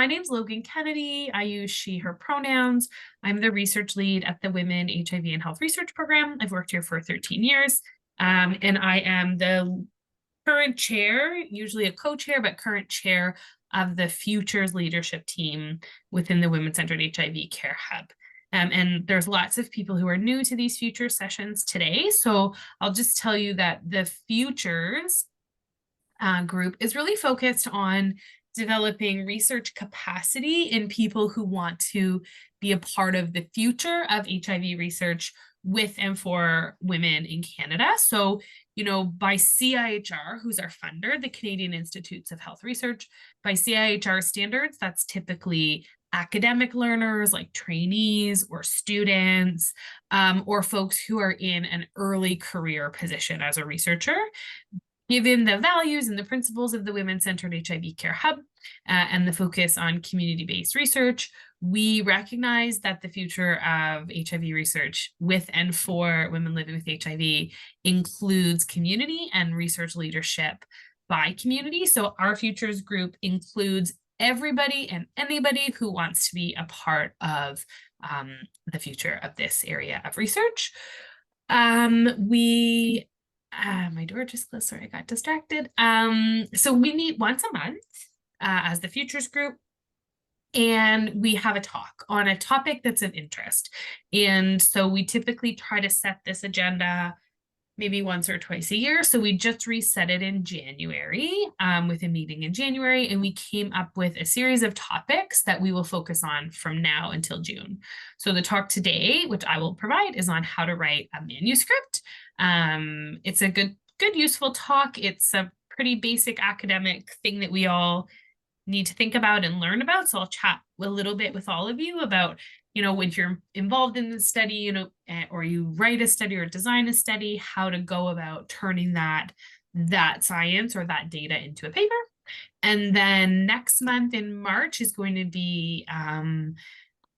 My name's Logan Kennedy. I use she, her pronouns. I'm the research lead at the Women HIV and Health Research Program. I've worked here for 13 years, and I am the current chair, usually a co-chair, but current chair of the Futures leadership team within the Women-Centered HIV Care Hub. And there's lots of people who are new to these Futures sessions today. So I'll just tell you that the Futures group is really focused on developing research capacity in people who want to be a part of the future of HIV research with and for women in Canada. So, you know, by CIHR, who's our funder, the Canadian Institutes of Health Research, by CIHR standards, that's typically academic learners like trainees or students, or folks who are in an early career position as a researcher. Given the values and the principles of the Women-Centered HIV Care Hub and the focus on community-based research, we recognize that the future of HIV research with and for women living with HIV includes community and research leadership by community. So our Futures group includes everybody and anybody who wants to be a part of the future of this area of research. My door just closed, sorry, I got distracted. So we meet once a month as the Futures group, and we have a talk on a topic that's of interest. And so we typically try to set this agenda maybe once or twice a year. So we just reset it in January with a meeting in January, and we came up with a series of topics that we will focus on from now until June. So the talk today, which I will provide, is on how to write a manuscript. It's a good, useful talk. It's a pretty basic academic thing that we all need to think about and learn about. So I'll chat a little bit with all of you about, you know, when you're involved in the study, you know, or you write a study or design a study, how to go about turning that science or that data into a paper. And then next month in March is going to be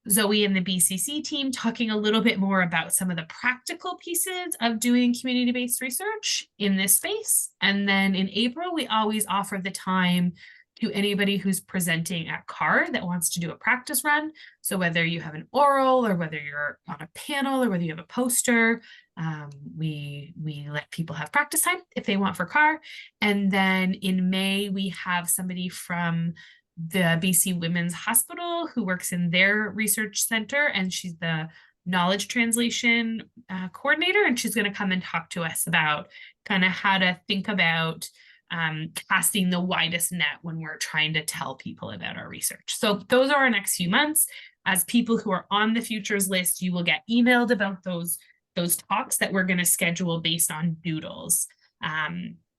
Zoe and the BCC team talking a little bit more about some of the practical pieces of doing community-based research in this space. And then in April, we always offer the time to anybody who's presenting at CAR that wants to do a practice run. So whether you have an oral or whether you're on a panel or whether you have a poster, we let people have practice time if they want for CAR. And then in May, we have somebody from the BC Women's Hospital who works in their research center, and she's the knowledge translation coordinator, and she's going to come and talk to us about kind of how to think about casting the widest net when we're trying to tell people about our research. So those are our next few months. As people who are on the Futures list, you will get emailed about those talks that we're going to schedule based on doodles,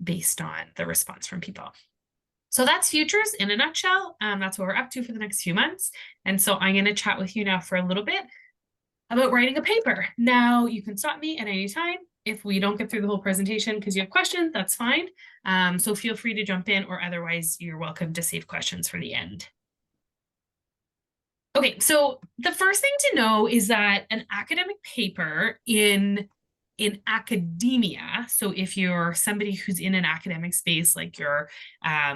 based on the response from people. So that's Futures in a nutshell. That's what we're up to for the next few months. And so I'm going to chat with you now for a little bit about writing a paper. Now, you can stop me at any time if we don't get through the whole presentation because you have questions, that's fine. So feel free to jump in, or otherwise you're welcome to save questions for the end. Okay, so the first thing to know is that an academic paper in academia, so if you're somebody who's in an academic space, like you're a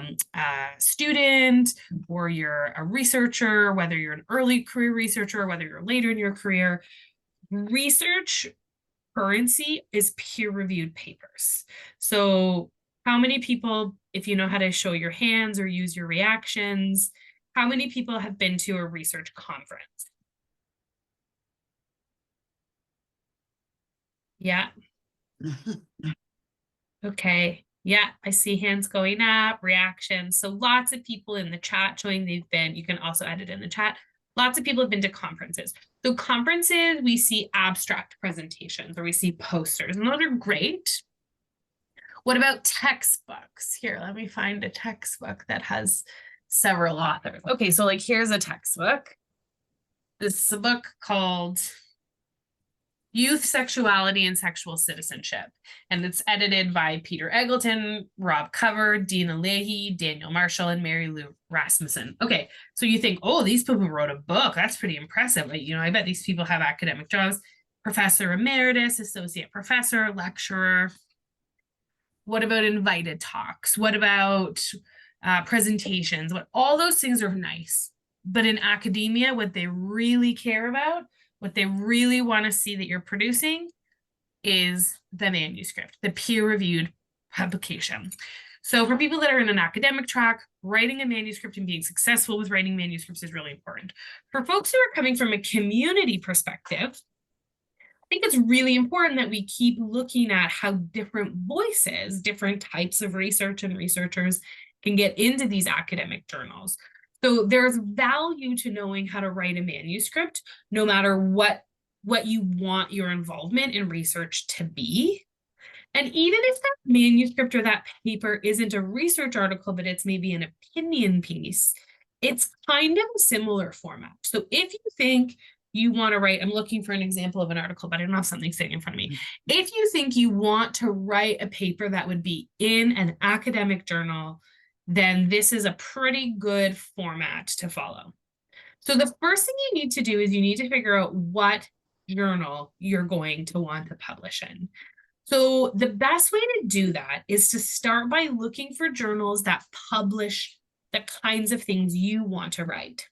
student or you're a researcher, whether you're an early career researcher, whether you're later in your career, research currency is peer-reviewed papers. So how many people, if you know how to show your hands or use your reactions, how many people have been to a research conference? Yeah. Okay. Yeah, I see hands going up, reactions. So lots of people in the chat showing they've been, you can also add it in the chat. Lots of people have been to conferences. So conferences, we see abstract presentations or we see posters, and those are great. What about textbooks? Here, let me find a textbook that has several authors. Okay, so like here's a textbook. This is a book called Youth, Sexuality, and Sexual Citizenship. And it's edited by Peter Eggleton, Rob Cover, Dina Leahy, Daniel Marshall, and Mary Lou Rasmussen. Okay, so you think, oh, these people wrote a book. That's pretty impressive. Like, you know, I bet these people have academic jobs. Professor Emeritus, Associate Professor, Lecturer. What about invited talks? What about presentations? All those things are nice. But in academia, what they really care about, what they really want to see that you're producing is the manuscript, the peer-reviewed publication. So for people that are in an academic track, writing a manuscript and being successful with writing manuscripts is really important. For folks who are coming from a community perspective, I think it's really important that we keep looking at how different voices, different types of research and researchers can get into these academic journals. So there's value to knowing how to write a manuscript, no matter what you want your involvement in research to be. And even if that manuscript or that paper isn't a research article, but it's maybe an opinion piece, it's kind of a similar format. So if you think you want to write, I'm looking for an example of an article, but I don't have something sitting in front of me. If you think you want to write a paper that would be in an academic journal, then this is a pretty good format to follow. So the first thing you need to do is you need to figure out what journal you're going to want to publish in. So the best way to do that is to start by looking for journals that publish the kinds of things you want to write.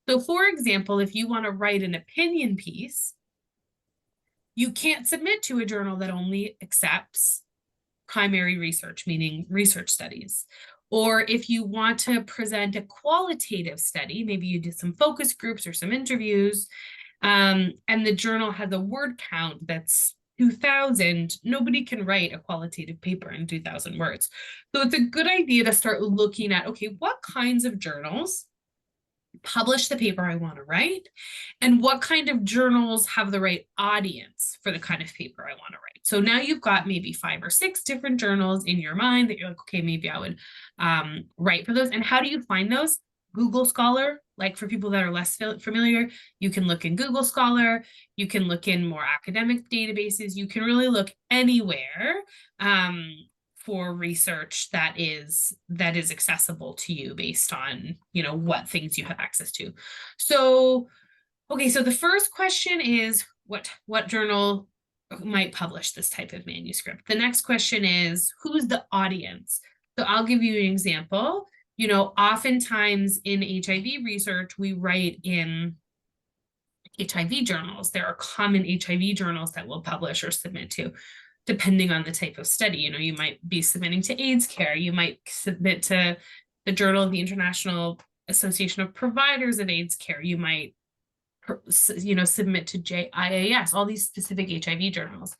So for example, if you want to write an opinion piece, you can't submit to a journal that only accepts primary research, meaning research studies. Or if you want to present a qualitative study, maybe you did some focus groups or some interviews, and the journal has a word count that's 2,000, nobody can write a qualitative paper in 2,000 words. So it's a good idea to start looking at, okay, what kinds of journals publish the paper I want to write, and what kind of journals have the right audience for the kind of paper I want to write. So now you've got maybe 5 or 6 different journals in your mind that you're like, okay, maybe I would write for those. And how do you find those? Google Scholar, like for people that are less familiar, you can look in Google Scholar, you can look in more academic databases, you can really look anywhere for research that is accessible to you based on, you know, what things you have access to. So, okay, so the first question is what journal might publish this type of manuscript? The next question is, who's the audience? So I'll give you an example. You know, oftentimes in HIV research, we write in HIV journals. There are common HIV journals that we'll publish or submit to, depending on the type of study. You know, you might be submitting to AIDS care. You might submit to the Journal of the International Association of Providers of AIDS Care. You might, you know, submit to JIAS, all these specific HIV journals.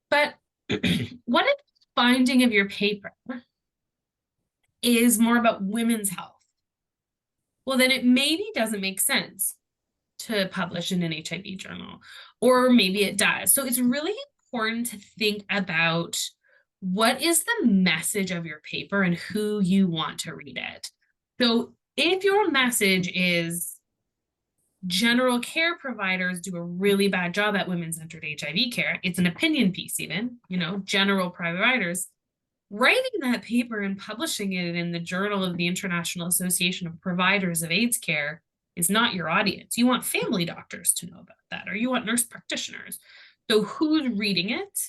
But what if the finding of your paper is more about women's health? Well, then it maybe doesn't make sense to publish in an HIV journal, or maybe it does. So it's really important to think about what is the message of your paper and who you want to read it. So if your message is general care providers do a really bad job at women-centered HIV care, it's an opinion piece even, you know, general providers, writing that paper and publishing it in the Journal of the International Association of Providers of AIDS Care is not your audience. You want family doctors to know about that, or you want nurse practitioners. So who's reading it?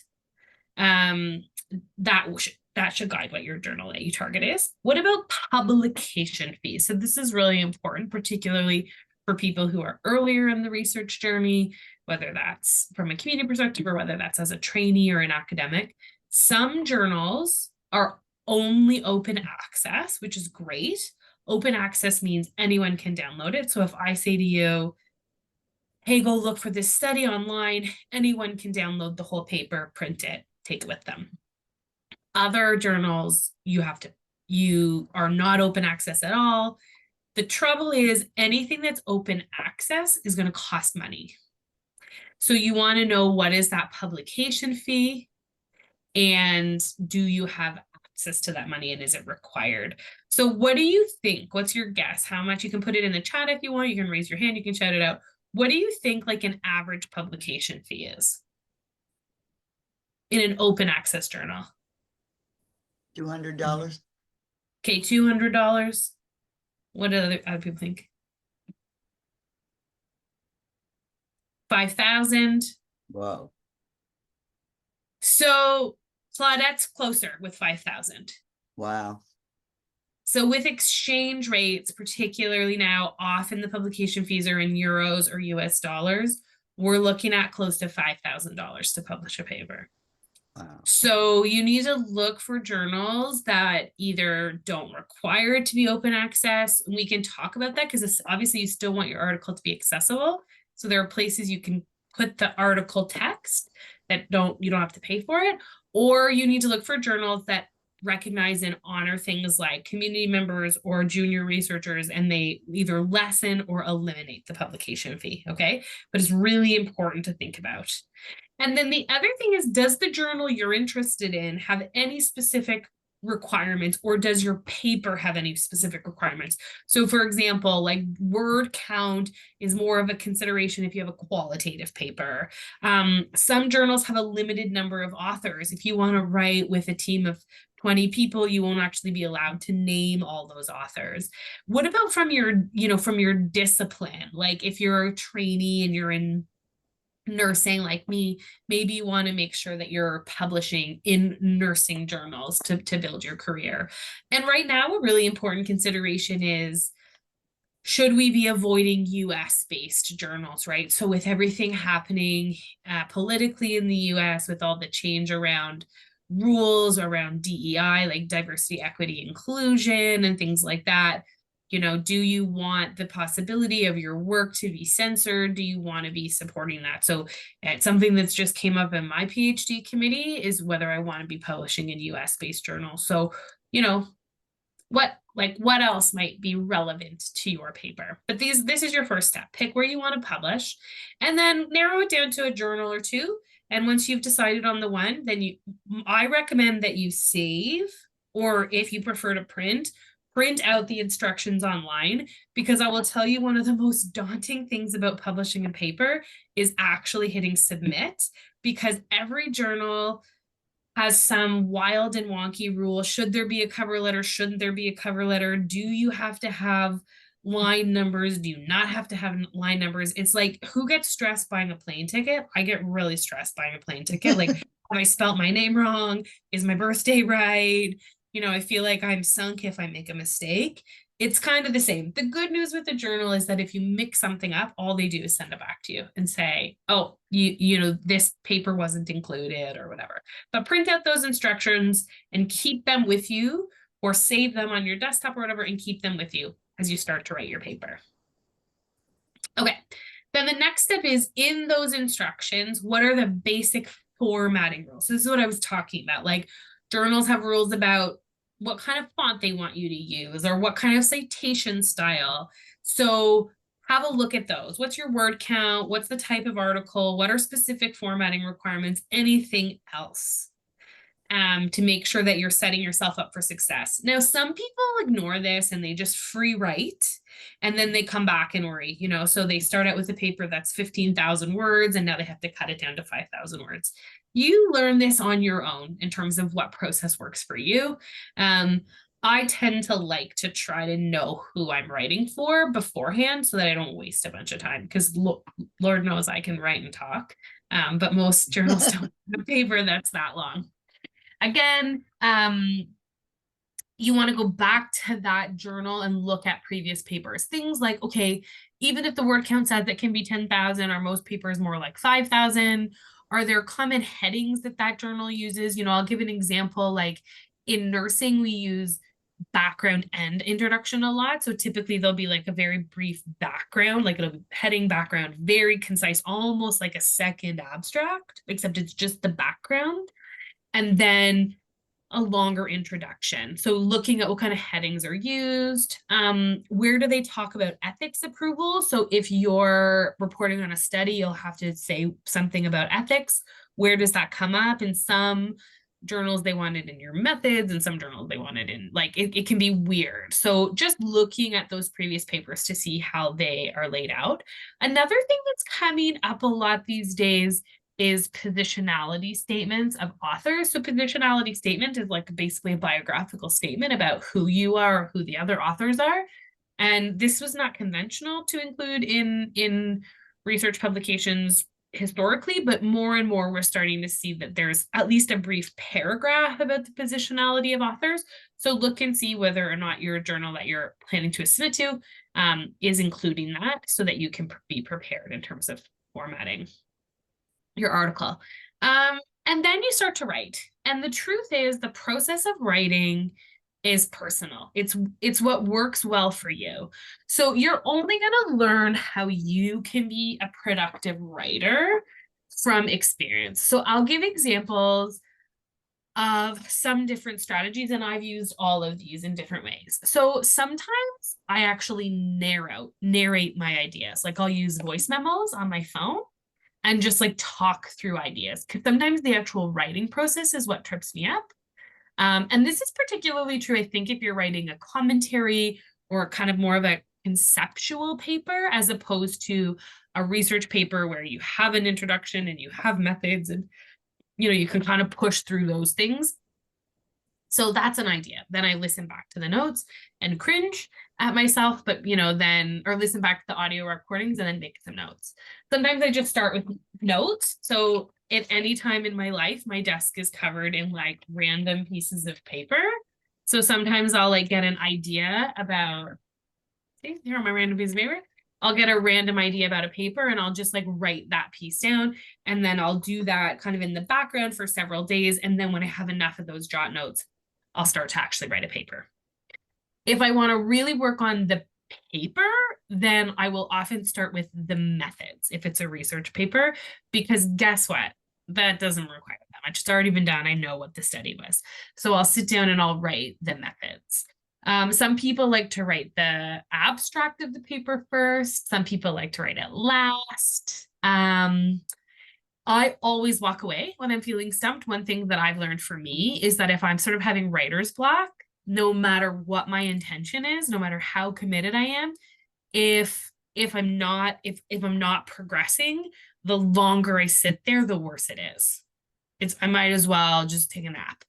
That should guide what your journal that you target is. What about publication fees? So this is really important, particularly for people who are earlier in the research journey, whether that's from a community perspective or whether that's as a trainee or an academic. Some journals are only open access, which is great. Open access means anyone can download it. So if I say to you, hey, go look for this study online, anyone can download the whole paper, print it, take it with them. Other journals, you are not open access at all. The trouble is anything that's open access is going to cost money. So you want to know, what is that publication fee? And do you have access to that money, and is it required? So what do you think? What's your guess? How much? You can put it in the chat if you want. You can raise your hand. You can shout it out. What do you think like an average publication fee is in an open access journal? $200. Okay, $200. What do other people think? 5,000. Wow. So Claudette's closer with 5,000. Wow. So with exchange rates, particularly now, often the publication fees are in euros or US dollars. We're looking at close to $5,000 to publish a paper. Wow. So you need to look for journals that either don't require it to be open access. And we can talk about that because obviously you still want your article to be accessible. So there are places you can put the article text that you don't have to pay for it. Or you need to look for journals that recognize and honor things like community members or junior researchers, and they either lessen or eliminate the publication fee. Okay. But it's really important to think about. And then the other thing is, does the journal you're interested in have any specific requirements, or does your paper have any specific requirements? So for example, like word count is more of a consideration if you have a qualitative paper. Some journals have a limited number of authors. If you want to write with a team of 20 people, you won't actually be allowed to name all those authors. What about from your discipline? Like if you're a trainee and you're in nursing like me, maybe you want to make sure that you're publishing in nursing journals to build your career. And right now, a really important consideration is, should we be avoiding US based journals, right? So with everything happening politically in the US, with all the change around rules around DEI, like diversity, equity, inclusion, and things like that, do you want the possibility of your work to be censored? Do you want to be supporting that? So it's something that's just came up in my PhD committee, is whether I want to be publishing in US based journals. So, what else might be relevant to your paper? But this is your first step. Pick where you want to publish and then narrow it down to a journal or two. And once you've decided on the one, then I recommend that you save, or if you prefer to print out the instructions online, because I will tell you, one of the most daunting things about publishing a paper is actually hitting submit, because every journal has some wild and wonky rule. Should there be a cover letter? Shouldn't there be a cover letter? Do you have to have line numbers? Do you not have to have line numbers? It's like, who gets stressed buying a plane ticket? I get really stressed buying a plane ticket. Like, have I spelt my name wrong? Is my birthday right? I feel like I'm sunk if I make a mistake. It's kind of the same. The good news with the journal is that if you mix something up, all they do is send it back to you and say, oh, this paper wasn't included or whatever. But print out those instructions and keep them with you, or save them on your desktop or whatever and keep them with you as you start to write your paper. Okay, then the next step is, in those instructions, what are the basic formatting rules? So this is what I was talking about. Like, journals have rules about what kind of font they want you to use, or what kind of citation style. So have a look at those. What's your word count? What's the type of article? What are specific formatting requirements? Anything else to make sure that you're setting yourself up for success. Now, some people ignore this and they just free write, and then they come back and worry, so they start out with a paper that's 15,000 words and now they have to cut it down to 5,000 words. You learn this on your own in terms of what process works for you. I tend to like to try to know who I'm writing for beforehand so that I don't waste a bunch of time, because Lord knows I can write and talk, but most journals don't have a paper that's that long. Again, you want to go back to that journal and look at previous papers. Things like, okay, even if the word count says that can be 10,000, are most papers more like 5,000? Are there common headings that journal uses? I'll give an example. Like in nursing, we use background and introduction a lot. So typically there'll be like a very brief background, like it'll be heading, background, very concise, almost like a second abstract, except it's just the background. And then a longer introduction. So looking at what kind of headings are used, where do they talk about ethics approval? So if you're reporting on a study, you'll have to say something about ethics. Where does that come up? In some journals, they want it in your methods, and some journals they want it in, like, it can be weird. So just looking at those previous papers to see how they are laid out. Another thing that's coming up a lot these days is positionality statements of authors. So positionality statement is like basically a biographical statement about who you are or who the other authors are. And this was not conventional to include in research publications historically, but more and more we're starting to see that there's at least a brief paragraph about the positionality of authors. So look and see whether or not your journal that you're planning to submit to is including that, so that you can be prepared in terms of formatting your article. And then you start to write. And the truth is, the process of writing is personal. It's what works well for you. So you're only going to learn how you can be a productive writer from experience. So I'll give examples of some different strategies, and I've used all of these in different ways. So sometimes I actually narrate my ideas. Like I'll use voice memos on my phone and just like talk through ideas, because sometimes the actual writing process is what trips me up. And this is particularly true, I think, if you're writing a commentary or kind of more of a conceptual paper, as opposed to a research paper where you have an introduction and you have methods, and you can kind of push through those things. So that's an idea. Then I listen back to the notes and cringe at myself, but or listen back to the audio recordings and then make some notes. Sometimes I just start with notes. So at any time in my life, my desk is covered in like random pieces of paper. So sometimes I'll like get an idea about, see, here are my random pieces of paper. I'll get a random idea about a paper and I'll just like write that piece down. And then I'll do that kind of in the background for several days. And then when I have enough of those jot notes, I'll start to actually write a paper. If I want to really work on the paper, then I will often start with the methods if it's a research paper, because guess what? That doesn't require that much. It's already been done. I know what the study was. So I'll sit down and I'll write the methods. Some people like to write the abstract of the paper first. Some people like to write it last. I always walk away when I'm feeling stumped. One thing that I've learned for me is that if I'm sort of having writer's block, no matter what my intention is, no matter how committed I am, if I'm not progressing, the longer I sit there, the worse it is. I might as well just take a nap.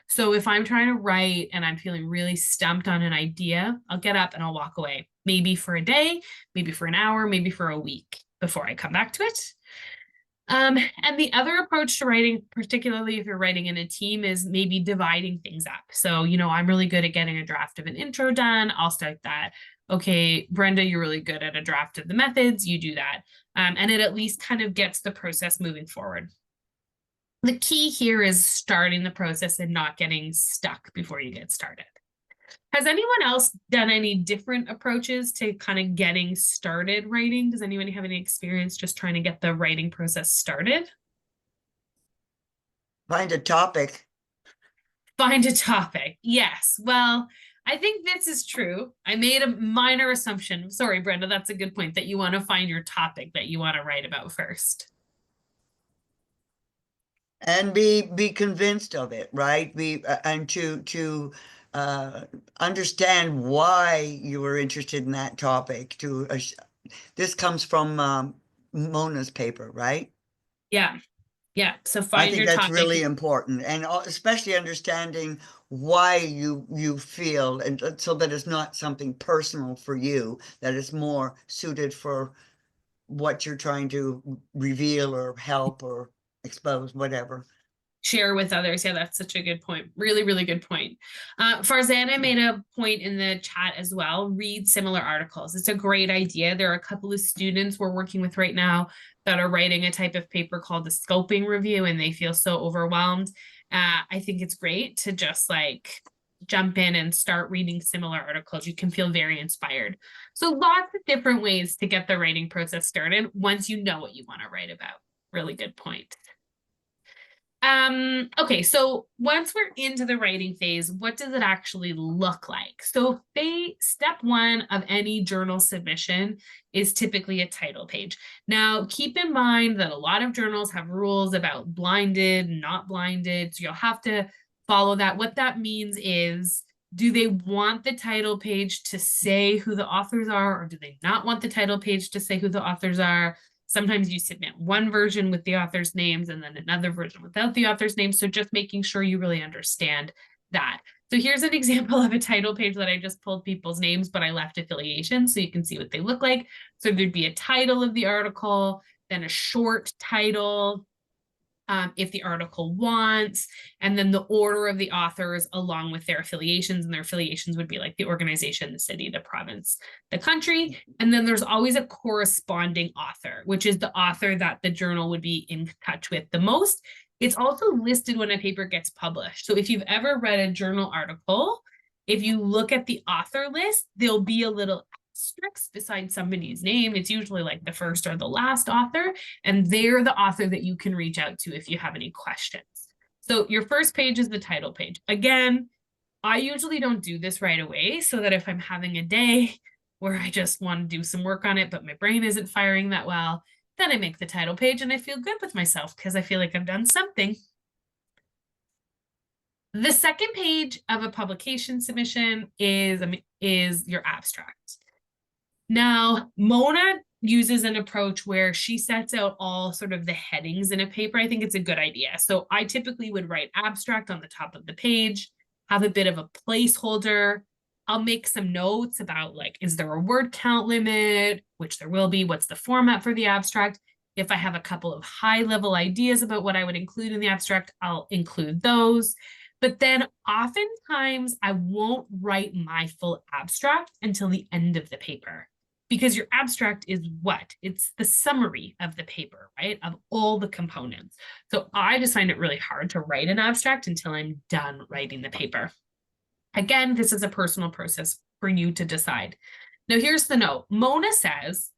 So if I'm trying to write and I'm feeling really stumped on an idea, I'll get up and I'll walk away, maybe for a day, maybe for an hour, maybe for a week before I come back to it. And the other approach to writing, particularly if you're writing in a team, is maybe dividing things up. So, I'm really good at getting a draft of an intro done. I'll start that. Okay, Brenda, you're really good at a draft of the methods. You do that. And it at least kind of gets the process moving forward. The key here is starting the process and not getting stuck before you get started. Has anyone else done any different approaches to kind of getting started writing? Does anyone have any experience just trying to get the writing process started? Find a topic. Find a topic. Yes. Well, I think this is true. I made a minor assumption. Sorry, Brenda, that's a good point, that you want to find your topic that you want to write about first. And be convinced of it, right? And to understand why you were interested in that topic. This comes from Mona's paper, right? Yeah. Yeah. So I find think your that's topic. really important, and especially understanding why you feel, and so that it's not something personal for you, that it's more suited for what you're trying to reveal or help or expose, whatever. Share with others. Yeah, that's such a good point. Really, really good point. Farzana made a point in the chat as well. Read similar articles. It's a great idea. There are a couple of students we're working with right now that are writing a type of paper called the scoping review, and they feel so overwhelmed. I think it's great to just like jump in and start reading similar articles. You can feel very inspired. So lots of different ways to get the writing process started once you know what you want to write about. Really good point. Okay, so once we're into the writing phase, what does it actually look like? So step one of any journal submission is typically a title page. Now, keep in mind that a lot of journals have rules about blinded, not blinded, so you'll have to follow that. What that means is, do they want the title page to say who the authors are, or do they not want the title page to say who the authors are? Sometimes you submit one version with the author's names and then another version without the author's names. So just making sure you really understand that. So here's an example of a title page that I just pulled people's names, but I left affiliation so you can see what they look like. So there'd be a title of the article, then a short title, if the article wants, and then the order of the authors along with their affiliations, and their affiliations would be like the organization, the city, the province, the country. And then there's always a corresponding author, which is the author that the journal would be in touch with the most. It's also listed when a paper gets published. So if you've ever read a journal article, if you look at the author list, there'll be a little asterisk beside somebody's name. It's usually like the first or the last author, and they're the author that you can reach out to if you have any questions. So your first page is the title page. Again, I usually don't do this right away, so that if I'm having a day where I just want to do some work on it, but my brain isn't firing that well, then I make the title page and I feel good with myself because I feel like I've done something. The second page of a publication submission is your abstract. Now, Mona uses an approach where she sets out all sort of the headings in a paper. I think it's a good idea. So I typically would write abstract on the top of the page, have a bit of a placeholder. I'll make some notes about, like, is there a word count limit, which there will be, what's the format for the abstract. If I have a couple of high level ideas about what I would include in the abstract, I'll include those. But then oftentimes I won't write my full abstract until the end of the paper. Because your abstract is what? It's the summary of the paper, right? Of all the components. So I just find it really hard to write an abstract until I'm done writing the paper. Again, this is a personal process for you to decide. Now, here's the note. Mona says,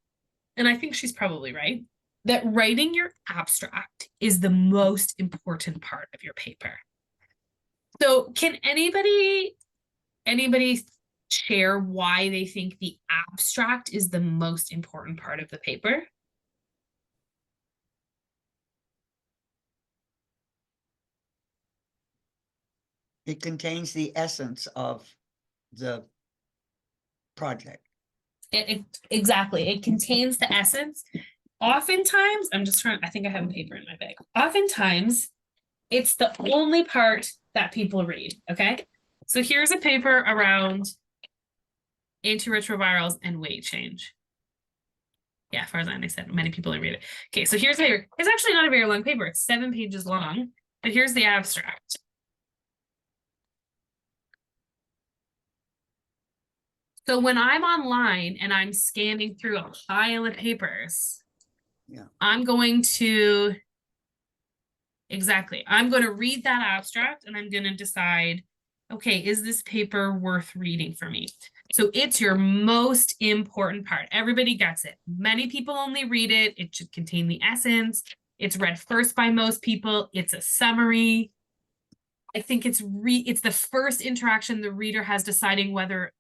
and I think she's probably right, that writing your abstract is the most important part of your paper. So can anybody share why they think the abstract is the most important part of the paper? It contains the essence of the project. Exactly. It contains the essence. Oftentimes, I think I have a paper in my bag. Oftentimes, it's the only part that people read, okay? So here's a paper around antiretrovirals and weight change. Yeah, Farzan, I said many people didn't read it. Okay, so here's the paper. It's actually not a very long paper. It's 7 pages long, but here's the abstract. So when I'm online and I'm scanning through a pile of papers, yeah, I'm going to read that abstract and I'm going to decide, okay, is this paper worth reading for me? So it's your most important part. Everybody gets it. Many people only read it. It should contain the essence. It's read first by most people. It's a summary. I think it's the first interaction the reader has deciding whether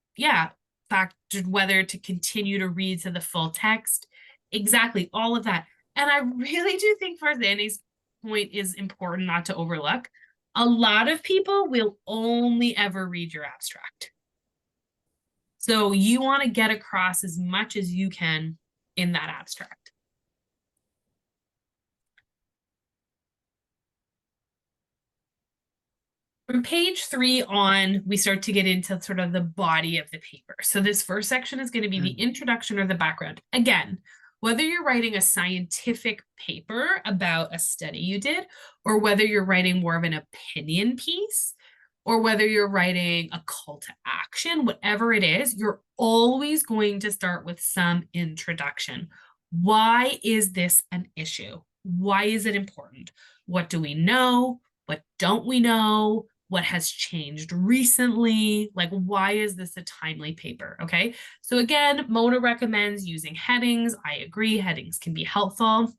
to continue to read to the full text. Exactly, all of that. And I really do think Farzani's point is important not to overlook. A lot of people will only ever read your abstract. So you want to get across as much as you can in that abstract. From page 3 on, we start to get into sort of the body of the paper. So this first section is going to be the introduction or the background. Again, whether you're writing a scientific paper about a study you did, or whether you're writing more of an opinion piece, or whether you're writing a call to action, whatever it is, you're always going to start with some introduction. Why is this an issue? Why is it important? What do we know? What don't we know? What has changed recently? Like, why is this a timely paper? Okay. So again, Mona recommends using headings. I agree, headings can be helpful.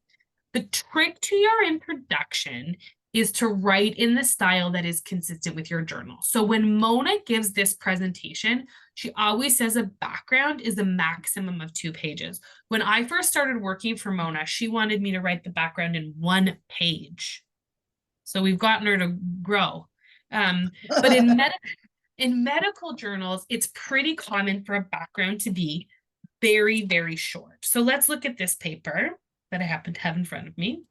The trick to your introduction is to write in the style that is consistent with your journal. So when Mona gives this presentation, she always says a background is a maximum of 2 pages. When I first started working for Mona, she wanted me to write the background in 1 page. So we've gotten her to grow. But in medical journals, it's pretty common for a background to be very, very short. So let's look at this paper that I happen to have in front of me.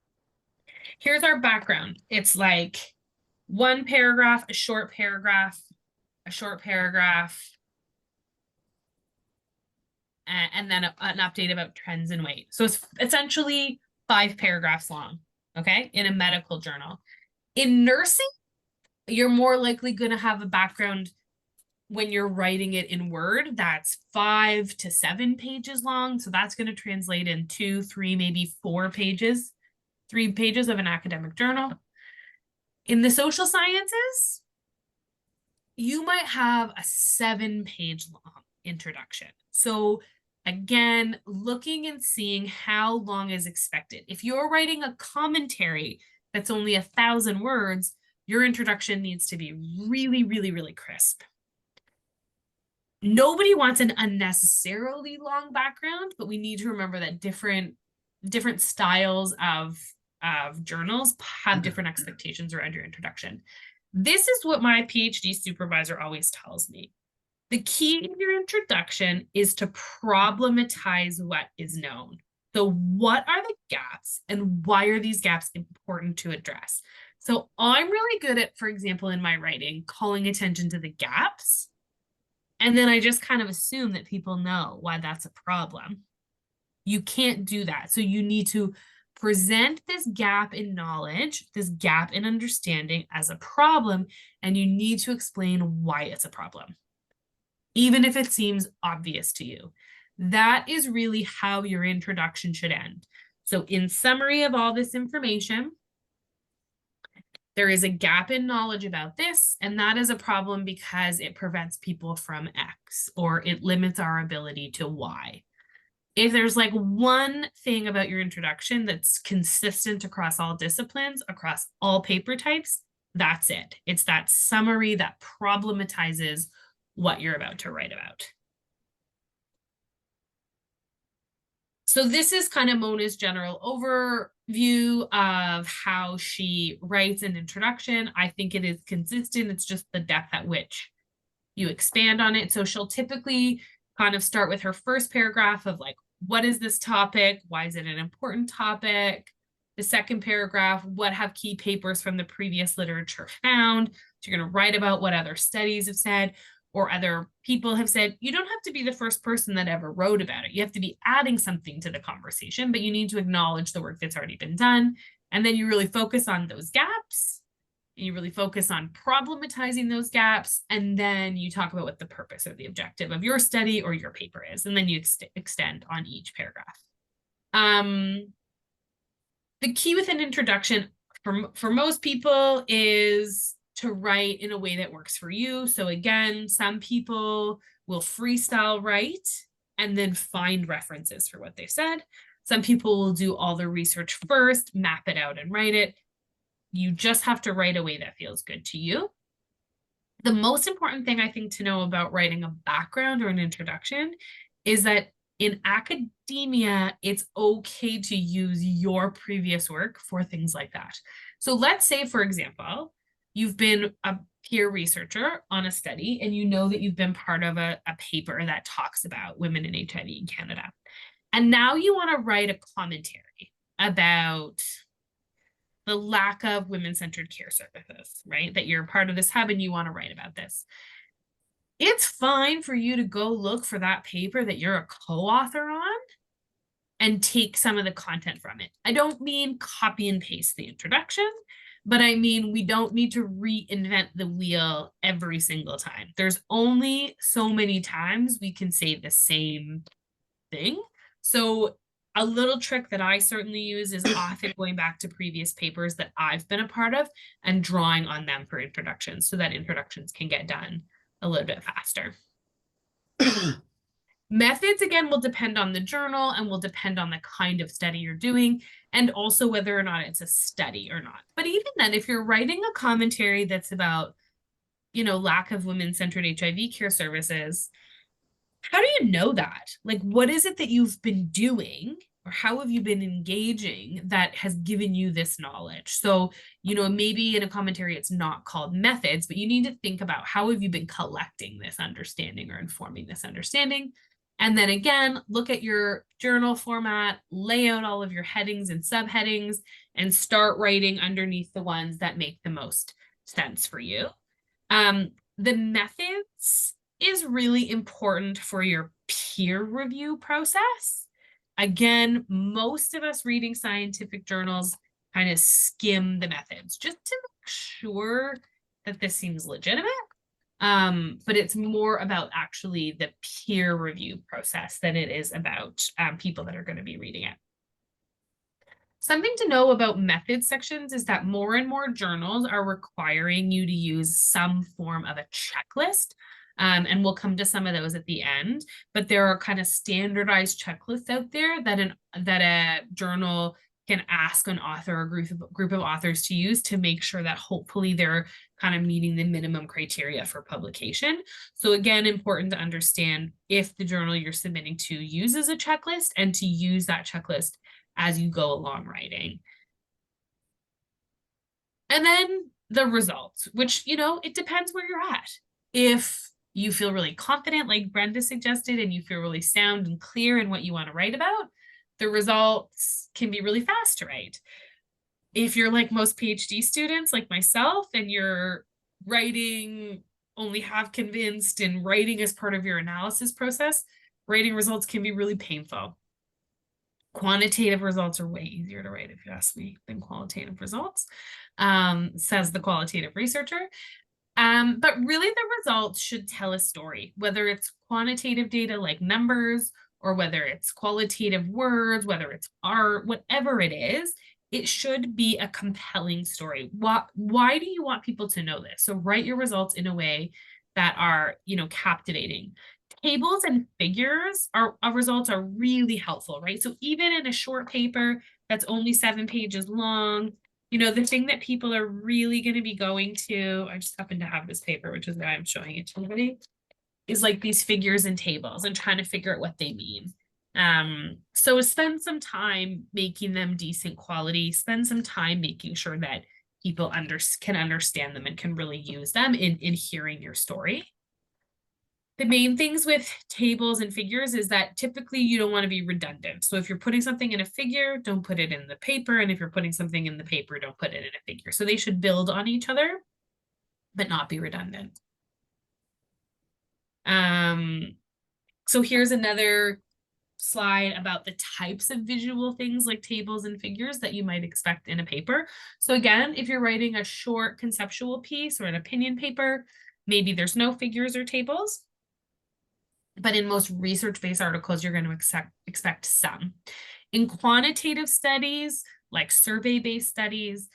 Here's our background. It's like 1 paragraph, a short paragraph, a short paragraph, and then an update about trends in weight. So it's essentially 5 paragraphs long, okay, in a medical journal. In nursing, you're more likely going to have a background when you're writing it in Word that's 5 to 7 pages long. So that's going to translate in 2, 3, maybe 4 pages, 3 pages of an academic journal. In the social sciences, you might have a 7-page long introduction. So again, looking and seeing how long is expected. If you're writing a commentary that's only 1,000 words, your introduction needs to be really, really, really crisp. Nobody wants an unnecessarily long background, but we need to remember that different styles of journals have different expectations around your introduction. This is what my PhD supervisor always tells me. The key in your introduction is to problematize what is known. So what are the gaps and why are these gaps important to address? So I'm really good at, for example, in my writing, calling attention to the gaps. And then I just kind of assume that people know why that's a problem. You can't do that. So you need to present this gap in knowledge, this gap in understanding as a problem, and you need to explain why it's a problem, even if it seems obvious to you. That is really how your introduction should end. So in summary of all this information, there is a gap in knowledge about this, and that is a problem because it prevents people from X, or it limits our ability to Y. If there's like one thing about your introduction that's consistent across all disciplines, across all paper types, that's it. It's that summary that problematizes what you're about to write about. So this is kind of Mona's general overview of how she writes an introduction. I think it is consistent. It's just the depth at which you expand on it. So she'll typically kind of start with her first paragraph of like, what is this topic? Why is it an important topic? The second paragraph, what have key papers from the previous literature found? So you're going to write about what other studies have said or other people have said. You don't have to be the first person that ever wrote about it. You have to be adding something to the conversation, but you need to acknowledge the work that's already been done. And then you really focus on those gaps. You really focus on problematizing those gaps, and then you talk about what the purpose or the objective of your study or your paper is, and then you extend on each paragraph. The key with an introduction for most people is to write in a way that works for you. So again, some people will freestyle write and then find references for what they said. Some people will do all the research first, map it out and write it. You just have to write a way that feels good to you. The most important thing I think to know about writing a background or an introduction is that in academia, it's okay to use your previous work for things like that. So let's say, for example, you've been a peer researcher on a study and you know that you've been part of a paper that talks about women in HIV in Canada. And now you want to write a commentary about the lack of women-centered care services, right? That you're part of this hub and you want to write about this. It's fine for you to go look for that paper that you're a co-author on and take some of the content from it. I don't mean copy and paste the introduction, but I mean, we don't need to reinvent the wheel every single time. There's only so many times we can say the same thing. So a little trick that I certainly use is often going back to previous papers that I've been a part of and drawing on them for introductions so that introductions can get done a little bit faster. Methods, again, will depend on the journal and will depend on the kind of study you're doing and also whether or not it's a study or not. But even then, if you're writing a commentary that's about, you know, lack of women-centered HIV care services, how do you know that? Like, what is it that you've been doing or how have you been engaging that has given you this knowledge? So, you know, maybe in a commentary, it's not called methods, but you need to think about how have you been collecting this understanding or informing this understanding? And then again, look at your journal format, lay out all of your headings and subheadings, and start writing underneath the ones that make the most sense for you. The methods is really important for your peer review process. Again, most of us reading scientific journals kind of skim the methods just to make sure that this seems legitimate. But it's more about actually the peer review process than it is about people that are going to be reading it. Something to know about method sections is that more and more journals are requiring you to use some form of a checklist. And we'll come to some of those at the end, but there are kind of standardized checklists out there that a journal can ask an author or group of authors to use to make sure that hopefully they're kind of meeting the minimum criteria for publication. So again, important to understand if the journal you're submitting to uses a checklist and to use that checklist as you go along writing. And then the results, which, it depends where you're at. If you feel really confident, like Brenda suggested, and you feel really sound and clear in what you want to write about, the results can be really fast to write. If you're like most PhD students, like myself, and you're writing only half convinced and writing as part of your analysis process, writing results can be really painful. Quantitative results are way easier to write, if you ask me, than qualitative results, says the qualitative researcher. But really the results should tell a story, whether it's quantitative data like numbers, or whether it's qualitative words, whether it's art, whatever it is, it should be a compelling story. Why do you want people to know this? So write your results in a way that are, captivating. Tables and figures results are really helpful, right? So even in a short paper that's only 7 pages long, the thing that people are really going to be going to, I just happen to have this paper, which is why I'm showing it to everybody, is like these figures and tables and trying to figure out what they mean. So spend some time making them decent quality, spend some time making sure that people can understand them and can really use them in hearing your story. The main things with tables and figures is that typically you don't want to be redundant. So if you're putting something in a figure, don't put it in the paper. And if you're putting something in the paper, don't put it in a figure. So they should build on each other, but not be redundant. So here's another slide about the types of visual things like tables and figures that you might expect in a paper. So again, if you're writing a short conceptual piece or an opinion paper, maybe there's no figures or tables. But in most research-based articles, you're going to expect some. In quantitative studies, like survey-based studies,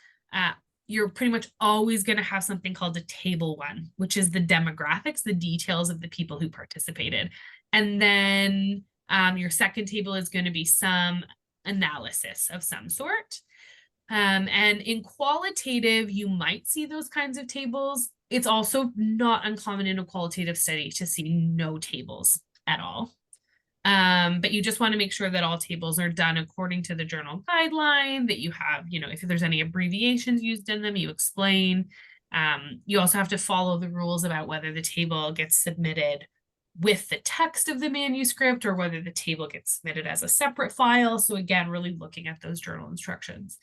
you're pretty much always going to have something called a table 1, which is the demographics, the details of the people who participated. And then your second table is going to be some analysis of some sort. And in qualitative, you might see those kinds of tables. It's also not uncommon in a qualitative study to see no tables at all. But you just want to make sure that all tables are done according to the journal guideline, that you have, if there's any abbreviations used in them, you explain. You also have to follow the rules about whether the table gets submitted with the text of the manuscript or whether the table gets submitted as a separate file. So again, really looking at those journal instructions.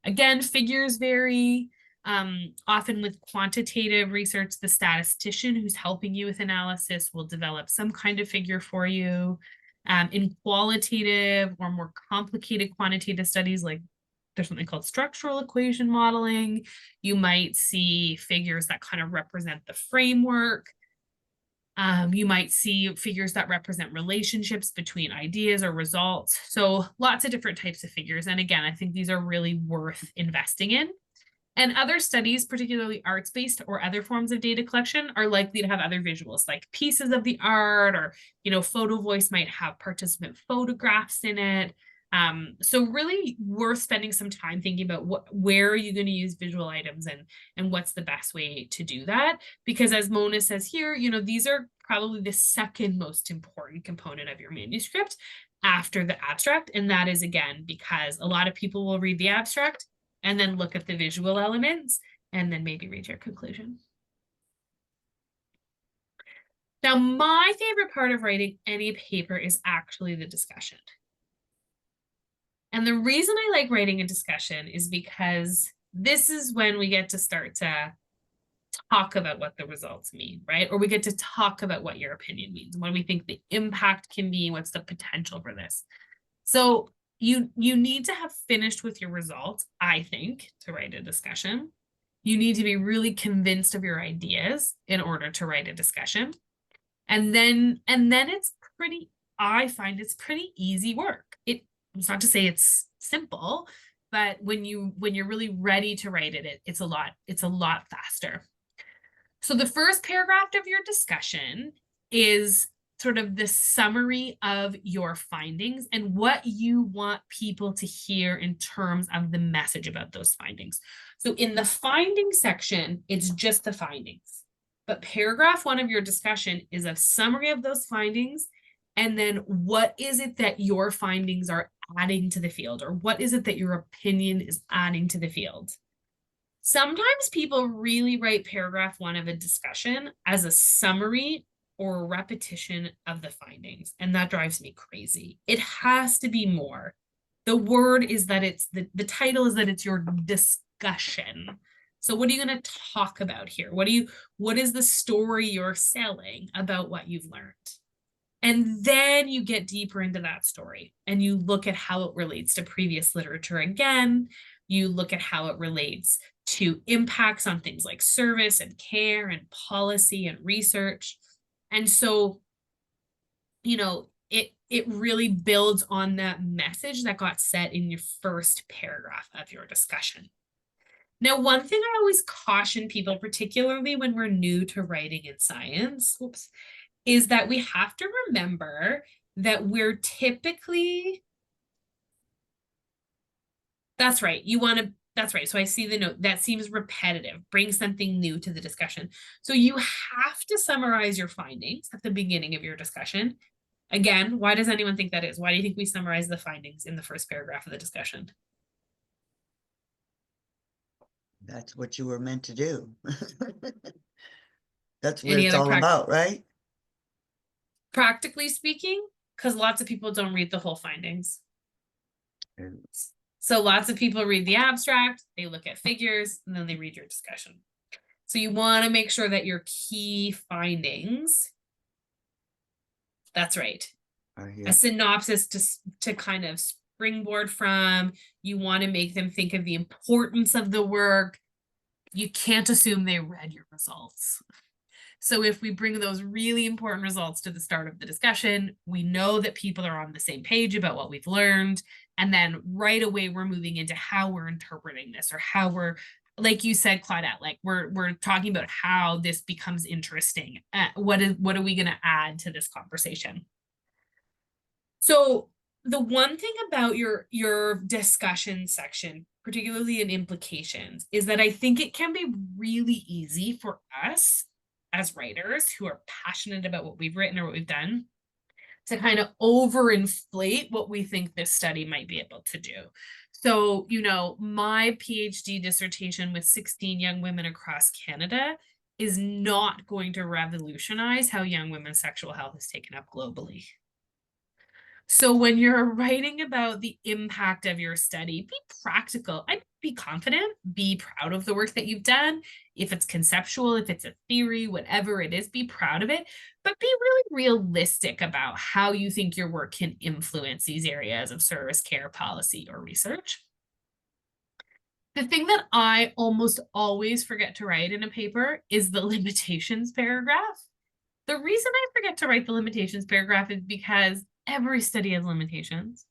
Again, figures vary. Often with quantitative research, the statistician who's helping you with analysis will develop some kind of figure for you. In qualitative or more complicated quantitative studies, like there's something called structural equation modeling, you might see figures that kind of represent the framework. You might see figures that represent relationships between ideas or results. So lots of different types of figures. And again, I think these are really worth investing in. And other studies, particularly arts-based or other forms of data collection, are likely to have other visuals, like pieces of the art, or, photo voice might have participant photographs in it. So really worth spending some time thinking about where are you going to use visual items and what's the best way to do that. Because as Mona says here, these are probably the second most important component of your manuscript after the abstract. And that is, again, because a lot of people will read the abstract and then look at the visual elements and then maybe read your conclusion. Now, my favorite part of writing any paper is actually the discussion. And the reason I like writing a discussion is because this is when we get to start to talk about what the results mean, right? Or we get to talk about what your opinion means, what we think the impact can be, what's the potential for this. So you need to have finished with your results, I think, to write a discussion. You need to be really convinced of your ideas in order to write a discussion. And then it's pretty, I find it's pretty easy work. It's not to say it's simple, but when you're really ready to write it, it's a lot faster. So the first paragraph of your discussion is sort of the summary of your findings and what you want people to hear in terms of the message about those findings. So in the findings section, it's just the findings. But paragraph 1 of your discussion is a summary of those findings. And then what is it that your findings are adding to the field, or what is it that your opinion is adding to the field? Sometimes people really write paragraph 1 of a discussion as a summary or a repetition of the findings, and that drives me crazy. It has to be more. The word is that it's the title is that it's your discussion. So what are you going to talk about here? What is the story you're selling about what you've learned? And then you get deeper into that story and you look at how it relates to previous literature again. You look at how it relates to impacts on things like service and care and policy and research. And so, it really builds on that message that got set in your first paragraph of your discussion. Now, one thing I always caution people, particularly when we're new to writing in science, is that we have to remember that we're typically, that's right. So I see the note that seems repetitive, bring something new to the discussion. So you have to summarize your findings at the beginning of your discussion. Again, why does anyone think that is? Why do you think we summarize the findings in the first paragraph of the discussion? That's what you were meant to do. That's what Any it's other all about, right? practically speaking, because lots of people don't read the whole findings. So lots of people read the abstract, they look at figures, and then they read your discussion. So you want to make sure that your key findings, that's right, a synopsis to kind of springboard from. You want to make them think of the importance of the work. You can't assume they read your results. So if we bring those really important results to the start of the discussion, we know that people are on the same page about what we've learned. And then right away, we're moving into how we're interpreting this, or how we're, like you said, Claudette, like we're talking about how this becomes interesting. What are we going to add to this conversation? So the one thing about your discussion section, particularly in implications, is that I think it can be really easy for us as writers who are passionate about what we've written or what we've done to kind of overinflate what we think this study might be able to do. So, my PhD dissertation with 16 young women across Canada is not going to revolutionize how young women's sexual health is taken up globally. So when you're writing about the impact of your study, be practical. I'd be confident, be proud of the work that you've done. If it's conceptual, if it's a theory, whatever it is, be proud of it, but be really realistic about how you think your work can influence these areas of service, care, policy, or research. The thing that I almost always forget to write in a paper is the limitations paragraph. The reason I forget to write the limitations paragraph is because every study has limitations.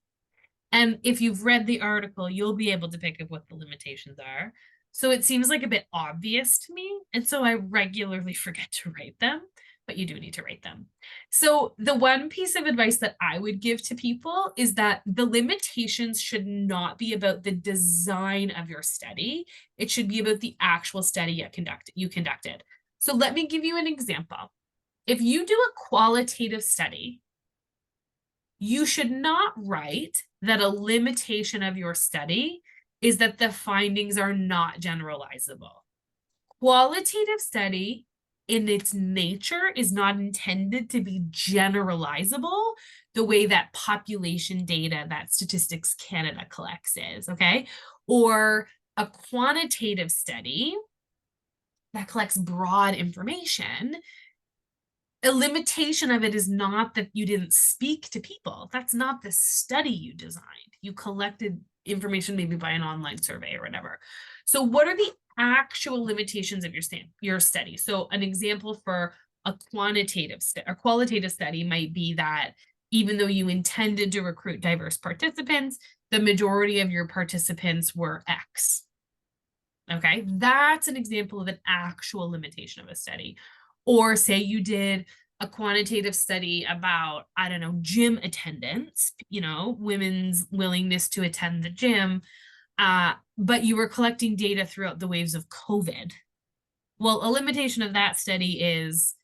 And if you've read the article, you'll be able to pick up what the limitations are. So it seems like a bit obvious to me. And so I regularly forget to write them, but you do need to write them. So the one piece of advice that I would give to people is that the limitations should not be about the design of your study. It should be about the actual study you conducted. So let me give you an example. If you do a qualitative study, you should not write that a limitation of your study is that the findings are not generalizable. Qualitative study in its nature is not intended to be generalizable the way that population data that Statistics Canada collects is, okay? Or a quantitative study that collects broad information a limitation of it is not that you didn't speak to people. That's not the study you designed. You collected information maybe by an online survey or whatever. So what are the actual limitations of your study? So an example for a qualitative study might be that even though you intended to recruit diverse participants, the majority of your participants were X. Okay, that's an example of an actual limitation of a study. Or say you did a quantitative study about, I don't know, gym attendance, women's willingness to attend the gym, but you were collecting data throughout the waves of COVID. Well, a limitation of that study is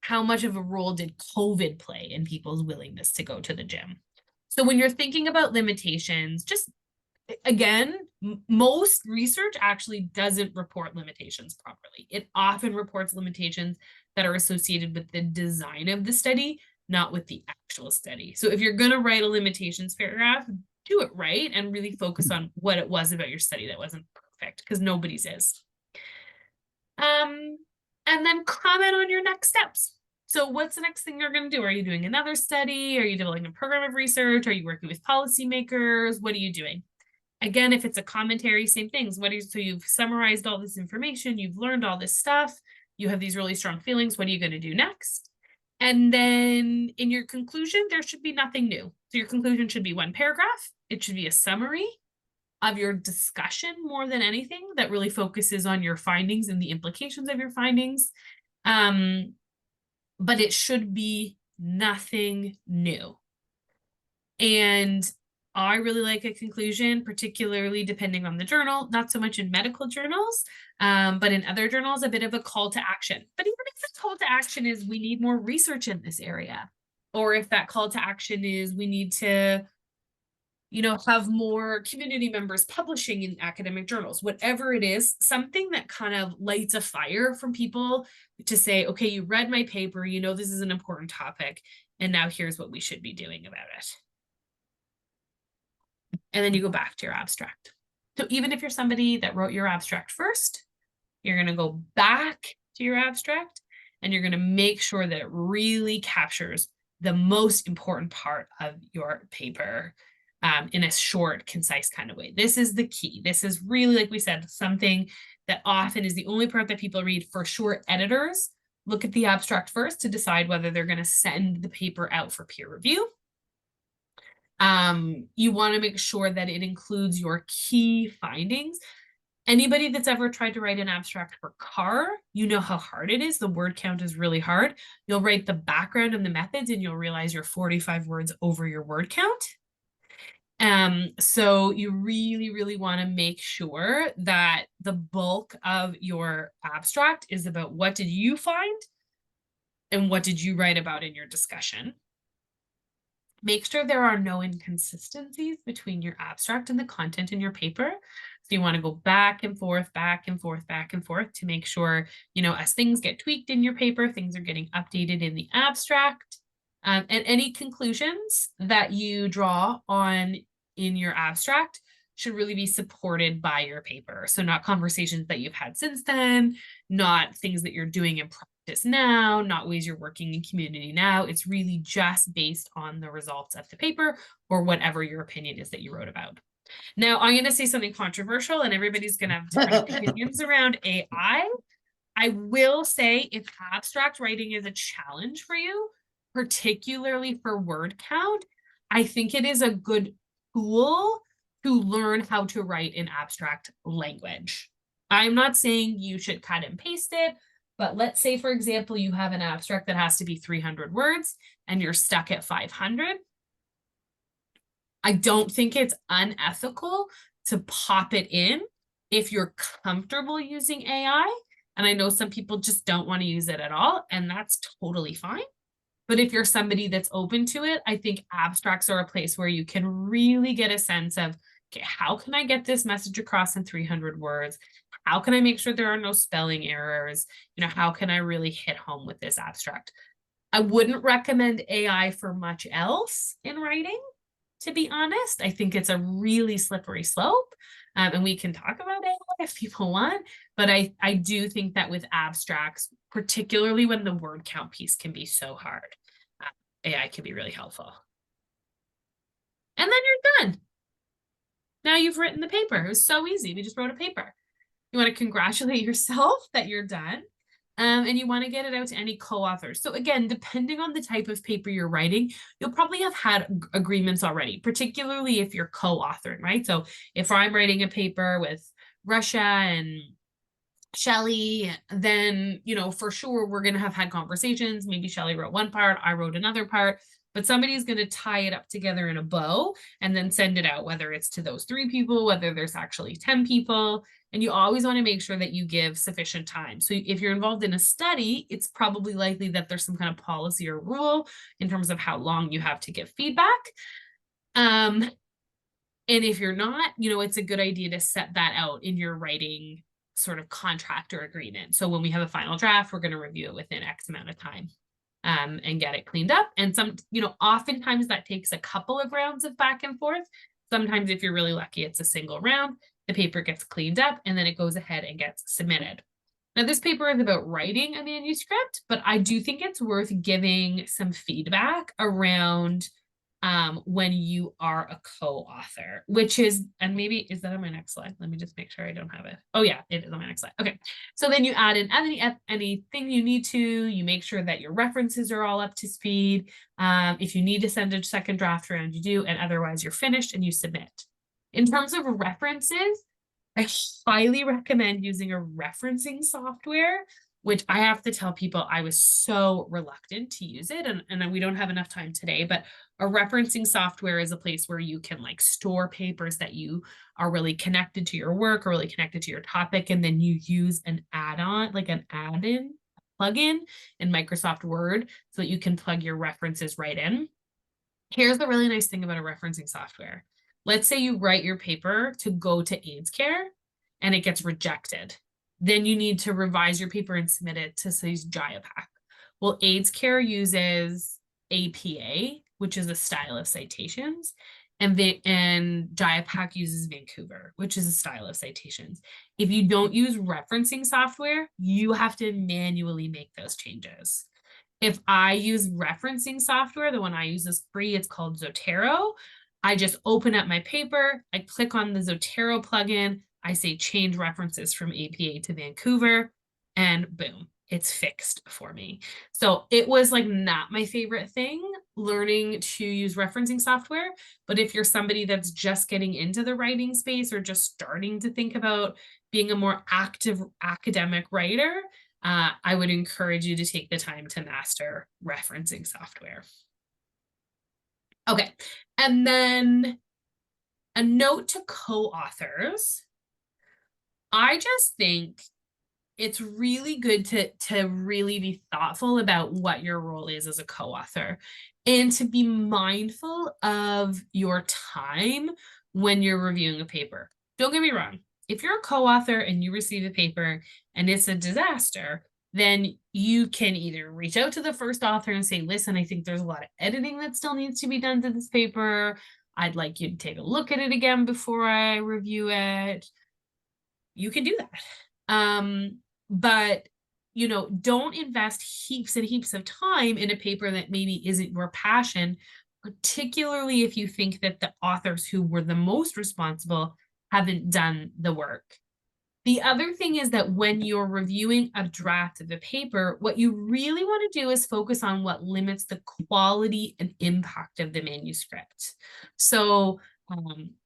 how much of a role did COVID play in people's willingness to go to the gym? So when you're thinking about limitations, just again, most research actually doesn't report limitations properly. It often reports limitations that are associated with the design of the study, not with the actual study. So if you're going to write a limitations paragraph, do it right and really focus on what it was about your study that wasn't perfect, because nobody's is. And then comment on your next steps. So what's the next thing you're going to do? Are you doing another study? Are you developing a program of research? Are you working with policymakers? What are you doing? Again, if it's a commentary, same things. So you've summarized all this information, you've learned all this stuff, you have these really strong feelings. What are you going to do next? And then in your conclusion, there should be nothing new. So your conclusion should be one paragraph. It should be a summary of your discussion more than anything that really focuses on your findings and the implications of your findings. But it should be nothing new. And I really like a conclusion, particularly depending on the journal, not so much in medical journals, but in other journals, a bit of a call to action. But even if the call to action is we need more research in this area, or if that call to action is we need to, have more community members publishing in academic journals, whatever it is, something that kind of lights a fire from people to say, okay, you read my paper, this is an important topic, and now here's what we should be doing about it. And then you go back to your abstract. So even if you're somebody that wrote your abstract first, you're going to go back to your abstract and you're going to make sure that it really captures the most important part of your paper in a short, concise kind of way. This is the key. This is really, like we said, something that often is the only part that people read. For sure, editors look at the abstract first to decide whether they're going to send the paper out for peer review. You want to make sure that it includes your key findings. Anybody that's ever tried to write an abstract for CAR, you know how hard it is. The word count is really hard. You'll write the background and the methods and you'll realize you're 45 words over your word count. So you really, really want to make sure that the bulk of your abstract is about what did you find and what did you write about in your discussion. Make sure there are no inconsistencies between your abstract and the content in your paper. So you want to go back and forth, back and forth, back and forth to make sure, as things get tweaked in your paper, things are getting updated in the abstract. And any conclusions that you draw on in your abstract should really be supported by your paper. So not conversations that you've had since then, not things that you're doing in practice now, not ways you're working in community now. It's really just based on the results of the paper or whatever your opinion is that you wrote about. Now, I'm going to say something controversial and everybody's going to have different opinions around AI. I will say if abstract writing is a challenge for you, particularly for word count, I think it is a good tool to learn how to write in abstract language. I'm not saying you should cut and paste it, but let's say, for example, you have an abstract that has to be 300 words and you're stuck at 500. I don't think it's unethical to pop it in if you're comfortable using AI. And I know some people just don't want to use it at all, and that's totally fine. But if you're somebody that's open to it, I think abstracts are a place where you can really get a sense of, okay, how can I get this message across in 300 words? How can I make sure there are no spelling errors? How can I really hit home with this abstract? I wouldn't recommend AI for much else in writing, to be honest. I think it's a really slippery slope. And we can talk about AI if people want, but I do think that with abstracts, particularly when the word count piece can be so hard, AI can be really helpful. And then you're done. Now you've written the paper. It was so easy. We just wrote a paper. You want to congratulate yourself that you're done. And you want to get it out to any co-authors. So again, depending on the type of paper you're writing, you'll probably have had agreements already, particularly if you're co-authoring, right? So if I'm writing a paper with Russia and Shelley, then, you know, for sure, we're going to have had conversations. Maybe Shelley wrote one part, I wrote another part, but somebody's going to tie it up together in a bow and then send it out, whether it's to those 3 people, whether there's actually 10 people. And you always want to make sure that you give sufficient time. So if you're involved in a study, it's probably likely that there's some kind of policy or rule in terms of how long you have to give feedback. And if you're not, you know, it's a good idea to set that out in your writing sort of contract or agreement. So when we have a final draft, we're going to review it within X amount of time and get it cleaned up. And some, you know, oftentimes that takes a couple of rounds of back and forth. Sometimes if you're really lucky, it's a single round, the paper gets cleaned up and then it goes ahead and gets submitted. Now this paper is about writing a manuscript, but I do think it's worth giving some feedback around when you are a co-author, which is, and maybe, is that on my next slide? Let me just make sure I don't have it. Oh yeah, it is on my next slide. Okay. So then you add in anything you need to, you make sure that your references are all up to speed. If you need to send a second draft around, you do, and otherwise you're finished and you submit. In terms of references, I highly recommend using a referencing software, which I have to tell people I was so reluctant to use it. And we don't have enough time today, but a referencing software is a place where you can like store papers that you are really connected to your work or really connected to your topic. And then you use an add-on, like an add-in plugin in Microsoft Word so that you can plug your references right in. Here's the really nice thing about a referencing software. Let's say you write your paper to go to AIDS Care and it gets rejected. Then you need to revise your paper and submit it to say JIAPAC. Well, AIDS Care uses APA, which is a style of citations, and JIAPAC uses Vancouver, which is a style of citations. If you don't use referencing software, you have to manually make those changes. If I use referencing software, the one I use is free, it's called Zotero. I just open up my paper, I click on the Zotero plugin, I say change references from APA to Vancouver, and boom, it's fixed for me. So it was like not my favorite thing, learning to use referencing software. But if you're somebody that's just getting into the writing space or just starting to think about being a more active academic writer, I would encourage you to take the time to master referencing software. Okay, and then a note to co-authors. I just think it's really good to really be thoughtful about what your role is as a co-author and to be mindful of your time when you're reviewing a paper. Don't get me wrong. If you're a co-author and you receive a paper and it's a disaster, then you can either reach out to the first author and say, listen, I think there's a lot of editing that still needs to be done to this paper. I'd like you to take a look at it again before I review it. You can do that. But, you know, don't invest heaps and heaps of time in a paper that maybe isn't your passion, particularly if you think that the authors who were the most responsible haven't done the work. The other thing is that when you're reviewing a draft of a paper, what you really want to do is focus on what limits the quality and impact of the manuscript. So,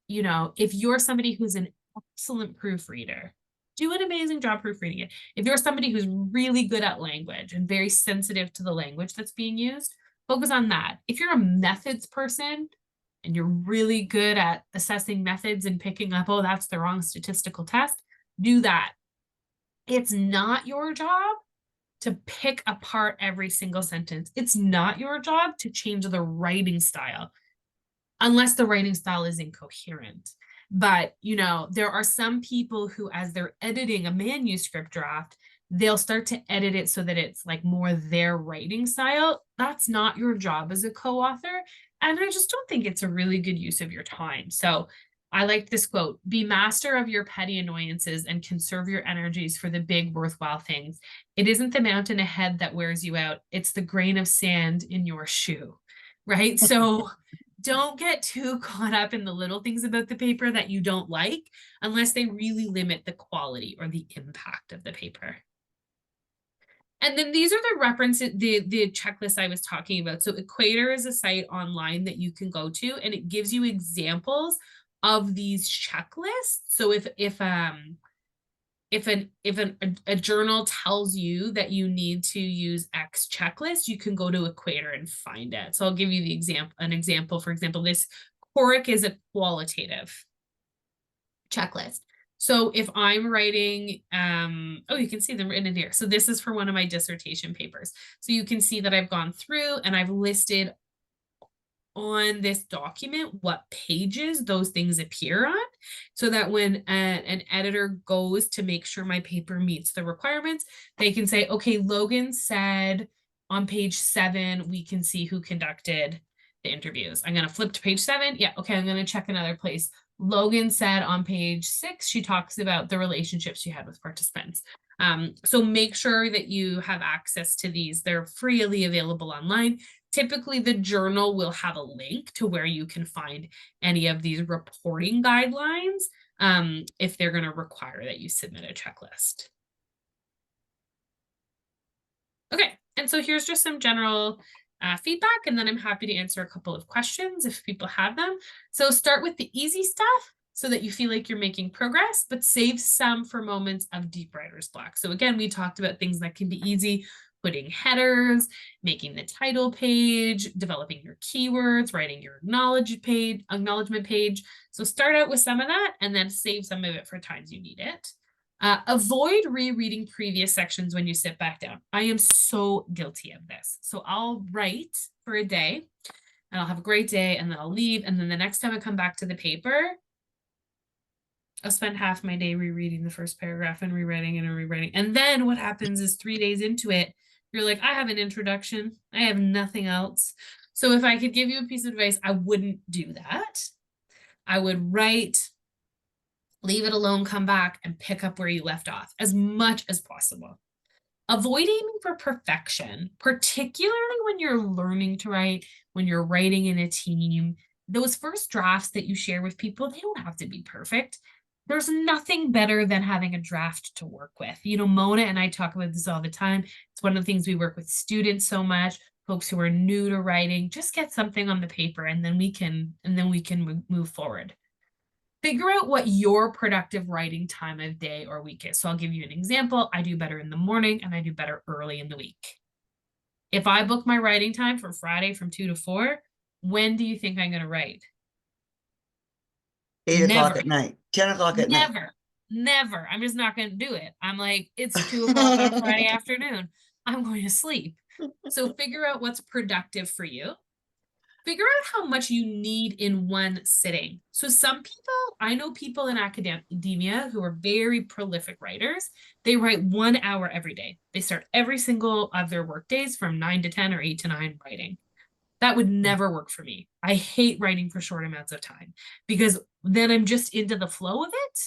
you know, if you're somebody who's an excellent proofreader, do an amazing job proofreading it. If you're somebody who's really good at language and very sensitive to the language that's being used, focus on that. If you're a methods person and you're really good at assessing methods and picking up, oh, that's the wrong statistical test, do that. It's not your job to pick apart every single sentence. It's not your job to change the writing style, unless the writing style is incoherent. But, you know, there are some people who, as they're editing a manuscript draft, they'll start to edit it so that it's like more their writing style. That's not your job as a co-author. And I just don't think it's a really good use of your time. So I like this quote: be master of your petty annoyances and conserve your energies for the big worthwhile things. It isn't the mountain ahead that wears you out. It's the grain of sand in your shoe, right? So don't get too caught up in the little things about the paper that you don't like, unless they really limit the quality or the impact of the paper. And then these are the references, the checklist I was talking about. So Equator is a site online that you can go to, and it gives you examples of these checklists. So if a journal tells you that you need to use X checklist, you can go to Equator and find it. So I'll give you an example. For example, this CORIC is a qualitative checklist. So if I'm writing, oh, you can see them written in here. So this is for one of my dissertation papers. So you can see that I've gone through and I've listed on this document what pages those things appear on, so that when an editor goes to make sure my paper meets the requirements, they can say, okay, Logan said on page 7, we can see who conducted the interviews. I'm going to flip to page 7. Yeah, okay, I'm going to check another place. Logan said on page 6, she talks about the relationships she had with participants. So make sure that you have access to these. They're freely available online. Typically, the journal will have a link to where you can find any of these reporting guidelines if they're going to require that you submit a checklist. Okay, and so here's just some general feedback, and then I'm happy to answer a couple of questions if people have them. So start with the easy stuff so that you feel like you're making progress, but save some for moments of deep writer's block. So again, we talked about things that can be easy: putting headers, making the title page, developing your keywords, writing your acknowledgement page. So start out with some of that and then save some of it for times you need it. Avoid rereading previous sections when you sit back down. I am so guilty of this. So I'll write for a day and I'll have a great day and then I'll leave. And then the next time I come back to the paper, I'll spend half my day rereading the first paragraph and rewriting it and rewriting. And then what happens is 3 days into it, you're like, I have an introduction. I have nothing else. So if I could give you a piece of advice, I wouldn't do that. I would write, leave it alone, come back and pick up where you left off as much as possible. Avoid aiming for perfection, particularly when you're learning to write, when you're writing in a team. Those first drafts that you share with people, they don't have to be perfect. There's nothing better than having a draft to work with. You know, Mona and I talk about this all the time. It's one of the things we work with students so much, folks who are new to writing. Just get something on the paper and then we can move forward. Figure out what your productive writing time of day or week is. So I'll give you an example. I do better in the morning and I do better early in the week. If I book my writing time for Friday from 2 to 4, when do you think I'm going to write? 8 o'clock Never. at night, 10 o'clock at night. Never. I'm just not going to do it. I'm like, it's 2 o'clock on Friday afternoon. I'm going to sleep. So figure out what's productive for you. Figure out how much you need in one sitting. So some people, I know people in academia who are very prolific writers, they write 1 hour every day. They start every single of their work days from 9 to 10 or 8 to 9 writing. That would never work for me. I hate writing for short amounts of time because then I'm just into the flow of it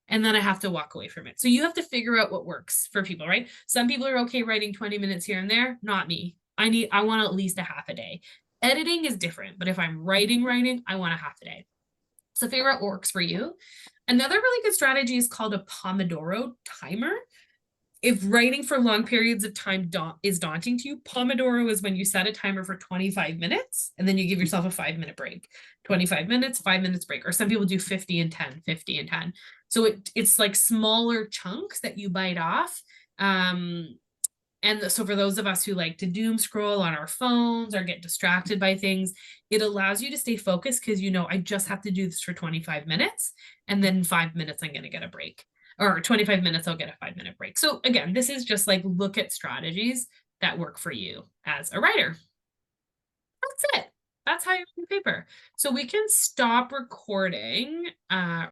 and then I have to walk away from it. So you have to figure out what works for people, right? Some people are okay writing 20 minutes here and there, not me. I want at least a half a day. Editing is different, but if I'm writing, I want a half a day. So figure out what works for you. Another really good strategy is called a Pomodoro timer. If writing for long periods of time is daunting to you, Pomodoro is when you set a timer for 25 minutes and then you give yourself a 5-minute break. 25 minutes, 5 minutes break. Or some people do 50 and 10, 50 and 10. So it's like smaller chunks that you bite off. And so for those of us who like to doom scroll on our phones or get distracted by things, it allows you to stay focused because you know, I just have to do this for 25 minutes and then in 5 minutes, I'm going to get a break. Or 25 minutes, I'll get a 5-minute break. So again, this is just like look at strategies that work for you as a writer. That's it. That's how you write paper. So we can stop recording